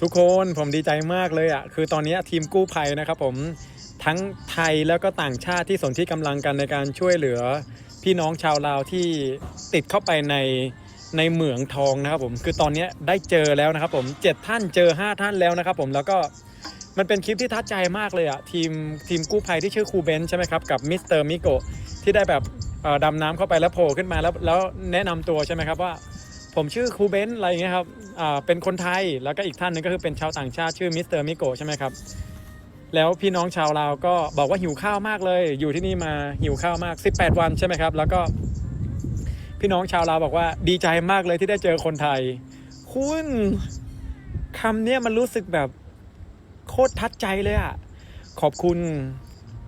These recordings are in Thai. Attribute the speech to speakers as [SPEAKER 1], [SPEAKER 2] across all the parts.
[SPEAKER 1] ทุกคนผมดีใจมากเลยอ่ะคือตอนนี้ทีมกู้ภัยนะครับผมทั้งไทยแล้วก็ต่างชาติที่สนที่กำลังกันในการช่วยเหลือพี่น้องชาวลาวที่ติดเข้าไปในเหมืองทองนะครับผมคือตอนนี้ได้เจอแล้วนะครับผม7ท่านเจอ5ท่านแล้วนะครับผมแล้วก็มันเป็นคลิปที่ทัดใจมากเลยอ่ะทีมกู้ภัยที่ชื่อครูเบนใช่ไหมครับกับมิสเตอร์มิโกะที่ได้แบบดำน้ำเข้าไปแล้วโผล่ขึ้นมาแล้วแนะนำตัวใช่ไหมครับว่าผมชื่อครูเบนอะไรอย่างเงี้ยครับเป็นคนไทยแล้วก็อีกท่านหนึงก็คือเป็นชาวต่างชาติชื่อมิสเตอร์มิโกะใช่ไหมครับแล้วพี่น้องชาวลาวก็บอกว่าหิวข้าวมากเลยอยู่ที่นี่มาหิวข้าวมาก18วันใช่ไหมครับแล้วก็พี่น้องชาวลาวบอกว่าดีใจมากเลยที่ได้เจอคนไทยคุณคำเนี้ยมันรู้สึกแบบโคตรทัดใจเลยอะขอบคุณ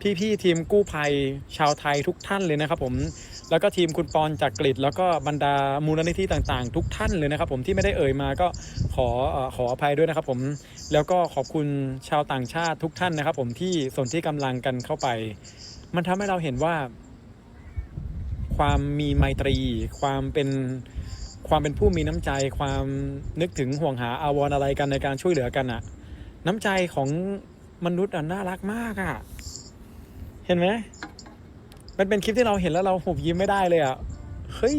[SPEAKER 1] พี่ทีมกู้ภัยชาวไทยทุกท่านเลยนะครับผมแล้วก็ทีมคุณปอนจากกรีฑแล้วก็บรรดามูลนิธิต่างๆทุกท่านเลยนะครับผมที่ไม่ได้เอ่ยมาก็ขออภัยด้วยนะครับผมแล้วก็ขอบคุณชาวต่างชาติทุกท่านนะครับผมที่สนที่กำลังกันเข้าไปมันทำให้เราเห็นว่าความมีไมตรีความเป็นผู้มีน้ำใจความนึกถึงห่วงหาอาวรณ์อะไรกันในการช่วยเหลือกันอะน้ำใจของมนุษย์น่ารักมากอะเห็นไหมมันเป็นคลิปที่เราเห็นแล้วเราหุบยิ้มไม่ได้เลยอะเฮ้ย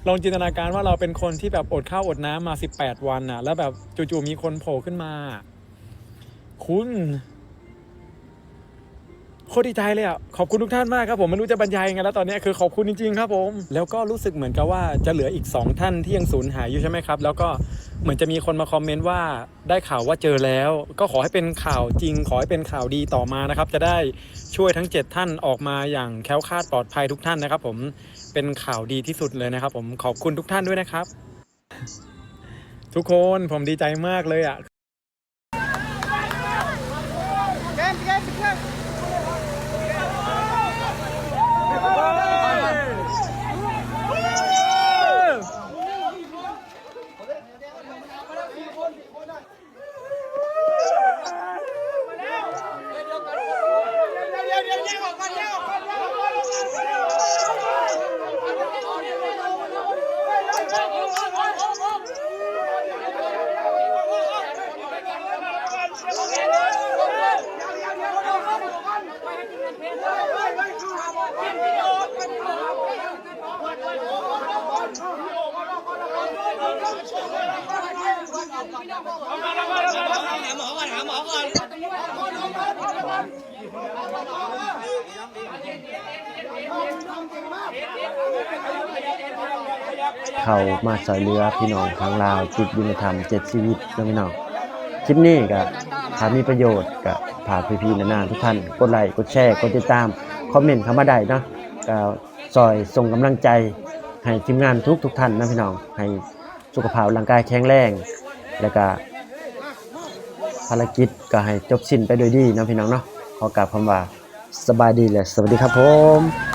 [SPEAKER 1] ลองจินตนาการว่าเราเป็นคนที่แบบอดข้าวอดน้ำมา18วันอะแล้วแบบจู่ๆมีคนโผล่ขึ้นมาคุณโคตรดีใจเลยอ่ะขอบคุณทุกท่านมากครับผมไม่รู้จะบรรยายยังไงแล้วตอนนี้คือขอบคุณจริงๆครับผมแล้วก็รู้สึกเหมือนกับว่าจะเหลืออีก2ท่านที่ยังสูญหายอยู่ใช่ไหมครับแล้วก็เหมือนจะมีคนมาคอมเมนต์ว่าได้ข่าวว่าเจอแล้วก็ขอให้เป็นข่าวจริงขอให้เป็นข่าวดีต่อมานะครับจะได้ช่วยทั้ง7ท่านออกมาอย่างแคล้วคลาดปลอดภัยทุกท่านนะครับผมเป็นข่าวดีที่สุดเลยนะครับผมขอบคุณทุกท่านด้วยนะครับทุกคนผมดีใจมากเลยอ่ะ
[SPEAKER 2] หาหมอก่อน
[SPEAKER 3] เขามาช่วยเหลือพี่น้องทางลาวจิตวิญญาณ7ชีวิตนะพี่น้องคลิปนี้ก็ถ้ามีประโยชน์ก็ฝากพี่ๆนานาทุกท่านกดไลค์กดแชร์กดติดตามคอมเมนต์เข้ามาได้เนาะก็ซอยส่งกำลังใจให้ทีมงานทุกท่านนะพี่น้องให้สุขภาพร่างกายแข็งแรงแล้วก็ภารกิจก็ให้จบสิ้นไปโดยดีนะพี่น้องเนาะขอกราบคำว่าสบายดีและสวัสดีครับผม